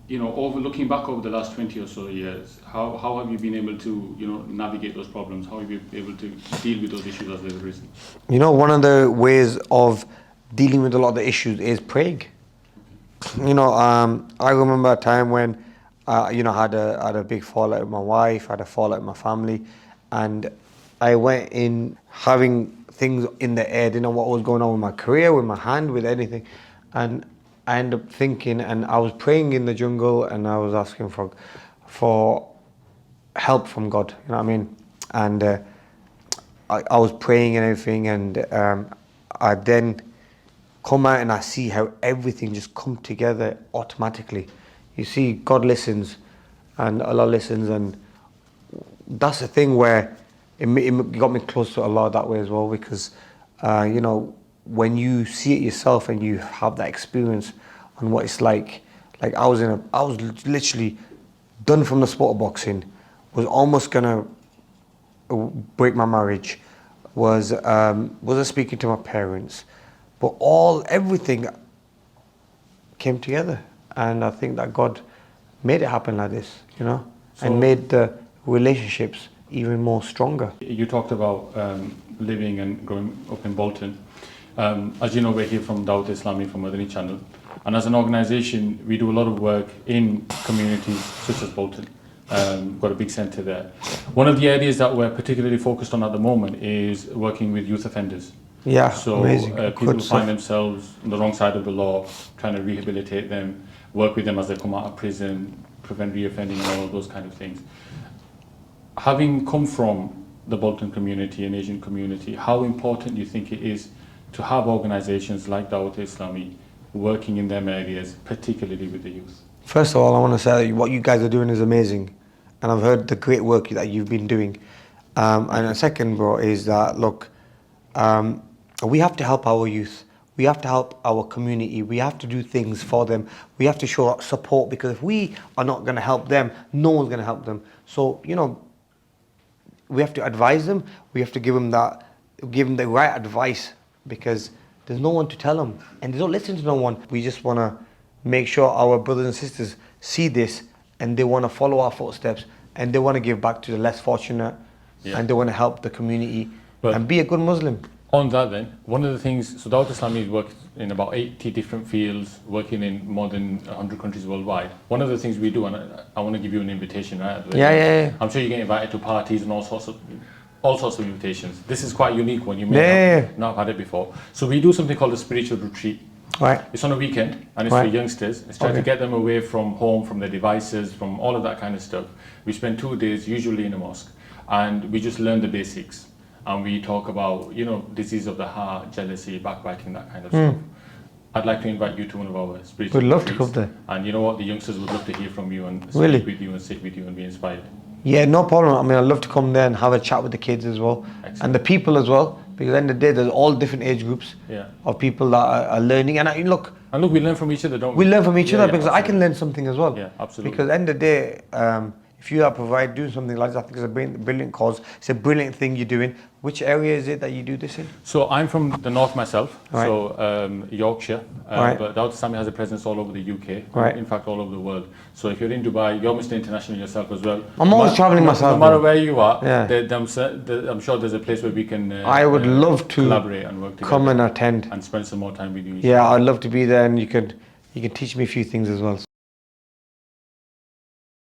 looking back over the last 20 or so years, how have you been able to, navigate those problems? How have you been able to deal with those issues as they've arisen? One of the ways of dealing with a lot of the issues is praying. I remember a time when, I had a big fallout with my wife, had a fallout with my family, and I went in having things in the air, didn't know what was going on with my career, with my hand, with anything, and I ended up thinking, and I was praying in the jungle, and I was asking for help from God. You know what I mean? And I was praying and everything, and I then come out and I see how everything just come together automatically. You see, God listens, and Allah listens, and that's the thing where it got me close to Allah that way as well, because when you see it yourself and you have that experience on what it's like I was literally done from the sport of boxing, was almost gonna break my marriage, wasn't speaking to my parents, but everything came together, and I think that God made it happen like this, and made the relationships even more stronger. You talked about living and growing up in Bolton. As you know, we're here from Dawat Islami, from Madani Channel, and as an organisation, we do a lot of work in communities such as Bolton. Got a big centre there. One of the areas that we're particularly focused on at the moment is working with youth offenders. Yeah, so amazing. People who find themselves on the wrong side of the law, trying to rehabilitate them, work with them as they come out of prison, prevent reoffending and all of those kind of things. Having come from the Bolton community and Asian community, how important do you think it is to have organisations like Dawat Islami working in them areas, particularly with the youth? First of all, I want to say that what you guys are doing is amazing, and I've heard the great work that you've been doing. And the second, bro, is that, look, we have to help our youth. We have to help our community. We have to do things for them. We have to show support, because if we are not going to help them, no one's going to help them. So, we have to advise them. We have to give them the right advice, because there's no one to tell them, and they don't listen to no one. We just want to make sure our brothers and sisters see this, and they want to follow our footsteps, and they want to give back to the less fortunate, and they want to help the community and be a good Muslim. On that then, one of the things, so Dawat Islami works in about 80 different fields, working in more than 100 countries worldwide. One of the things we do, and I want to give you an invitation, right? Yeah. I'm sure you get invited to parties and all sorts of invitations. This is quite unique one, you may not have had it before. So we do something called a spiritual retreat. Right. It's on a weekend, and it's for youngsters. It's trying to get them away from home, from their devices, from all of that kind of stuff. We spend 2 days, usually in a mosque, and we just learn the basics. And we talk about, disease of the heart, jealousy, backbiting, that kind of stuff. I'd like to invite you to one of our spiritual retreats. We'd love to come there. And you know what? The youngsters would love to hear from you and speak with you and sit with you and be inspired. Yeah, no problem. I mean, I'd love to come there and have a chat with the kids as well. Excellent. And the people as well, because at the end of the day, there's all different age groups of people that are learning. And look, we learn from each other, don't we? We learn from each other, because absolutely. I can learn something as well. Yeah, absolutely. Because at the end of the day, if you are doing something like this, I think it's a brilliant cause. It's a brilliant thing you're doing. Which area is it that you do this in? So I'm from the north myself, so Yorkshire, but Dawat Islami has a presence all over the UK, in fact all over the world. So if you're in Dubai, you're Mr. International yourself as well. I'm always travelling myself. No matter where you are, I'm sure there's a place where we can I would love to collaborate and work together. Come and attend. And spend some more time with you. Yeah, I'd love to be there, and you can teach me a few things as well. So.